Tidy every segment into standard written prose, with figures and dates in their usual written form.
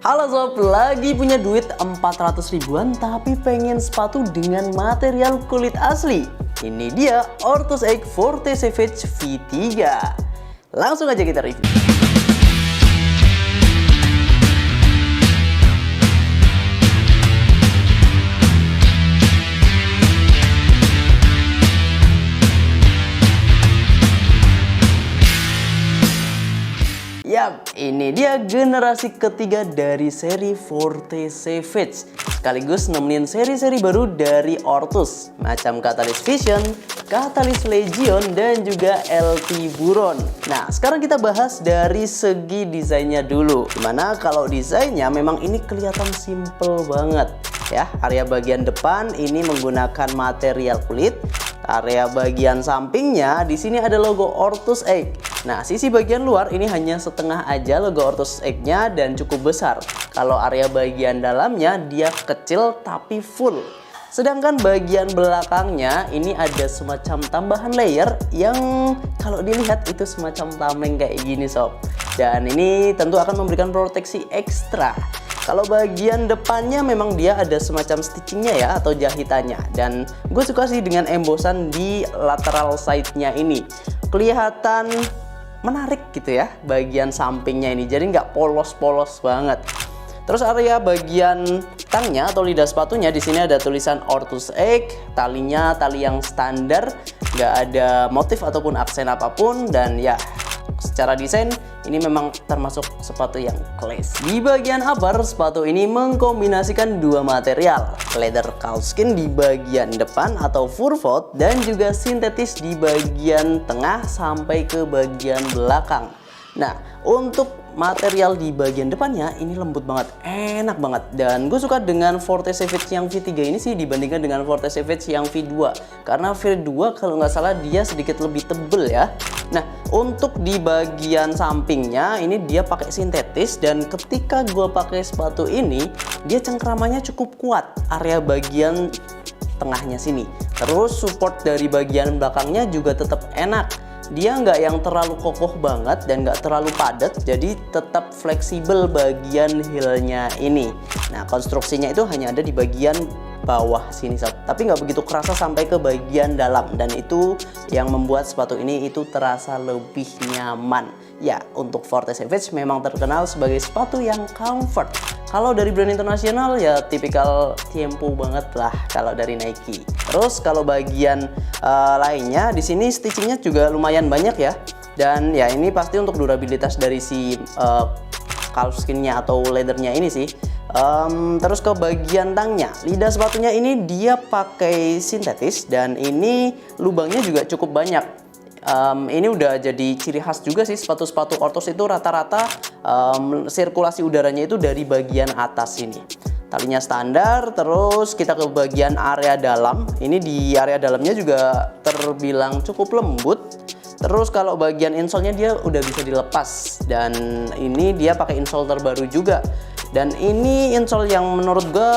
Halo sob, lagi punya duit 400 ribuan tapi pengen sepatu dengan material kulit asli. Ini dia Ortus X Forte Savage V3. Langsung aja kita review. Yap, ini dia generasi ketiga dari seri Forte Savage, sekaligus nemenin seri-seri baru dari Ortus, macam Catalyst Vision, Catalyst Legion, dan juga LT Buron. Nah, sekarang kita bahas dari segi desainnya dulu. Dimana kalau desainnya memang ini kelihatan simple banget. Ya, area bagian depan ini menggunakan material kulit. Area bagian sampingnya di sini ada logo Ortus X. Nah, sisi bagian luar ini hanya setengah aja logo Ortus X-nya dan cukup besar. Kalau area bagian dalamnya dia kecil tapi full. Sedangkan bagian belakangnya ini ada semacam tambahan layer yang kalau dilihat itu semacam tameng kayak gini sob. Dan ini tentu akan memberikan proteksi ekstra. Kalau bagian depannya memang dia ada semacam stitchingnya ya atau jahitannya. Dan gue suka sih dengan embosan di lateral side-nya ini. Kelihatan menarik gitu ya bagian sampingnya ini. Jadi nggak polos-polos banget. Terus area bagian tangnya atau lidah sepatunya di sini ada tulisan Ortus X, talinya tali yang standar, nggak ada motif ataupun aksen apapun, dan ya secara desain ini memang termasuk sepatu yang classy. Di bagian upper, sepatu ini mengkombinasikan dua material, leather calfskin di bagian depan atau fur foot dan juga sintetis di bagian tengah sampai ke bagian belakang. Nah, untuk material di bagian depannya ini lembut banget, enak banget. Dan gue suka dengan Forte Savage yang V3 ini sih dibandingkan dengan Forte Savage yang V2. Karena V2 kalau nggak salah dia sedikit lebih tebel ya. Nah, untuk di bagian sampingnya ini dia pakai sintetis. Dan ketika gue pakai sepatu ini, dia cengkramannya cukup kuat area bagian tengahnya sini. Terus support dari bagian belakangnya juga tetap enak. Dia nggak yang terlalu kokoh banget dan nggak terlalu padat, jadi tetap fleksibel bagian heelnya ini. Nah, konstruksinya itu hanya ada di bagian bawah sini sob, tapi nggak begitu kerasa sampai ke bagian dalam, dan itu yang membuat sepatu ini itu terasa lebih nyaman. Ya, untuk Forte Savage memang terkenal sebagai sepatu yang comfort. Kalau dari brand internasional ya tipikal Tiempo banget lah kalau dari Nike. Terus kalau bagian lainnya di sini stitchingnya juga lumayan banyak ya. Dan ya ini pasti untuk durabilitas dari si calfskinnya atau leathernya ini sih. Terus ke bagian tangnya, lidah sepatunya ini dia pakai sintetis dan ini lubangnya juga cukup banyak. Ini udah jadi ciri khas juga sih sepatu-sepatu Ortus itu rata-rata sirkulasi udaranya itu dari bagian atas ini. Talinya standar, terus kita ke bagian area dalam. Ini di area dalamnya juga terbilang cukup lembut. Terus kalau bagian insole-nya dia udah bisa dilepas, dan ini dia pakai insole terbaru juga. Dan ini insole yang menurut gue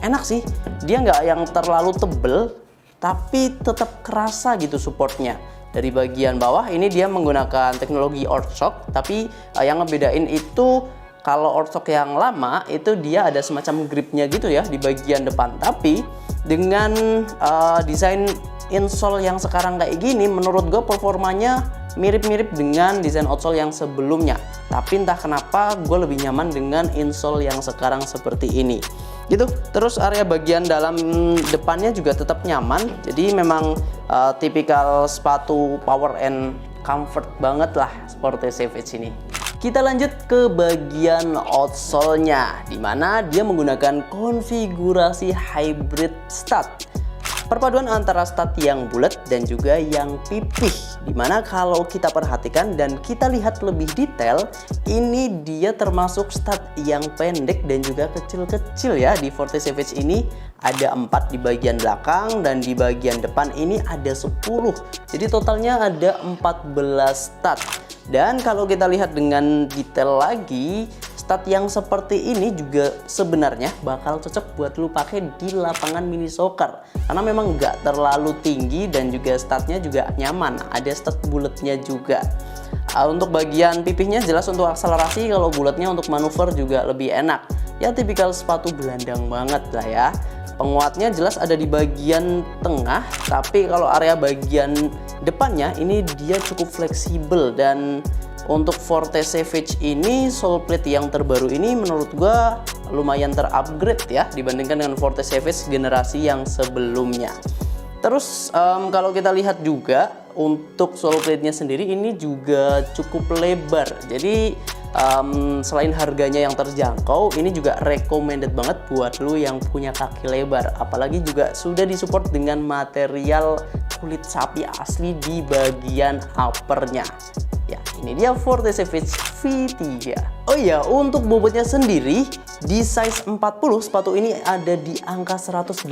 enak sih. Dia nggak yang terlalu tebel, tapi tetap kerasa gitu supportnya. Dari bagian bawah ini dia menggunakan teknologi Orthshock, tapi yang ngebedain itu kalau Orthshock yang lama itu dia ada semacam gripnya gitu ya di bagian depan. Tapi dengan desain insole yang sekarang kayak gini, menurut gue performanya mirip-mirip dengan desain outsole yang sebelumnya. Tapi entah kenapa gue lebih nyaman dengan insole yang sekarang seperti ini gitu. Terus area bagian dalam depannya juga tetap nyaman. Jadi memang tipikal sepatu power and comfort banget lah Forte Savage ini. Kita lanjut ke bagian outsole-nya, dimana dia menggunakan konfigurasi hybrid stud. Perpaduan antara stud yang bulat dan juga yang pipih. Dimana kalau kita perhatikan dan kita lihat lebih detail, ini dia termasuk stud yang pendek dan juga kecil-kecil ya. Di Forte Savage ini ada 4 di bagian belakang dan di bagian depan ini ada 10. Jadi totalnya ada 14 stud. Dan kalau kita lihat dengan detail lagi, stud yang seperti ini juga sebenarnya bakal cocok buat lu pakai di lapangan mini soccer, karena memang nggak terlalu tinggi dan juga studnya juga nyaman, ada stud bulatnya juga. Untuk bagian pipihnya jelas untuk akselerasi, kalau bulatnya untuk manuver juga lebih enak. Ya tipikal sepatu gelandang banget lah ya. Penguatnya jelas ada di bagian tengah, tapi kalau area bagian depannya ini dia cukup fleksibel. Dan untuk Forte Savage ini, sole plate yang terbaru ini menurut gua lumayan terupgrade ya dibandingkan dengan Forte Savage generasi yang sebelumnya. Terus kalau kita lihat juga untuk sole plate-nya sendiri ini juga cukup lebar. Jadi selain harganya yang terjangkau, ini juga recommended banget buat lu yang punya kaki lebar. Apalagi juga sudah disupport dengan material kulit sapi asli di bagian uppernya. Ya, ini dia Forte Savage V3. Oh iya, untuk bobotnya sendiri di size 40 sepatu ini ada di angka 184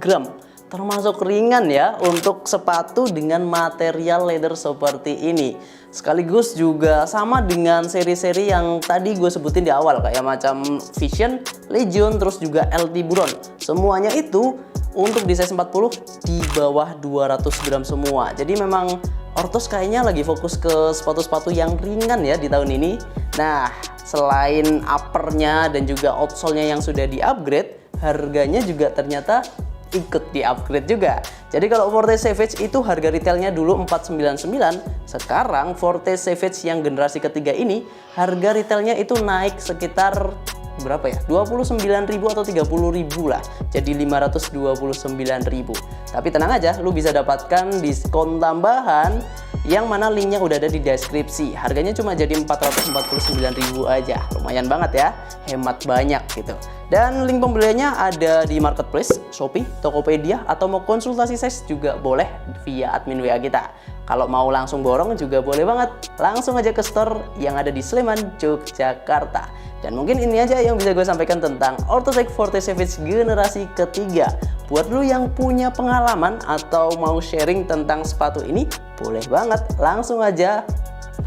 gram. Termasuk ringan ya untuk sepatu dengan material leather seperti ini. Sekaligus juga sama dengan seri-seri yang tadi gue sebutin di awal, kayak macam Vision, Legion, terus juga LT Buron. Semuanya itu untuk di size 40 di bawah 200 gram semua. Jadi memang Ortos kayaknya lagi fokus ke sepatu-sepatu yang ringan ya di tahun ini. Nah, selain uppernya dan juga outsole-nya yang sudah di-upgrade, harganya juga ternyata ikut di-upgrade juga. Jadi kalau Forte Savage itu harga retailnya dulu 499, sekarang Forte Savage yang generasi ketiga ini harga retailnya itu naik sekitar berapa ya? 29.000 atau 30.000 lah. Jadi 529.000. Tapi tenang aja, lu bisa dapatkan diskon tambahan yang mana linknya udah ada di deskripsi. Harganya cuma jadi 449.000 aja. Lumayan banget ya, hemat banyak gitu. Dan link pembeliannya ada di Marketplace, Shopee, Tokopedia, atau mau konsultasi size juga boleh via admin WA kita. Kalau mau langsung borong juga boleh banget. Langsung aja ke store yang ada di Sleman, Yogyakarta. Dan mungkin ini aja yang bisa gue sampaikan tentang Ortosec Forte Savage generasi ketiga. Buat lu yang punya pengalaman atau mau sharing tentang sepatu ini, boleh banget langsung aja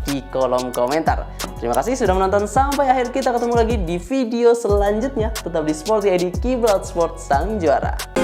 di kolom komentar. Terima kasih sudah menonton sampai akhir. Kita ketemu lagi di video selanjutnya. Tetap di Sporty ID, Kiblat Sport Sang Juara.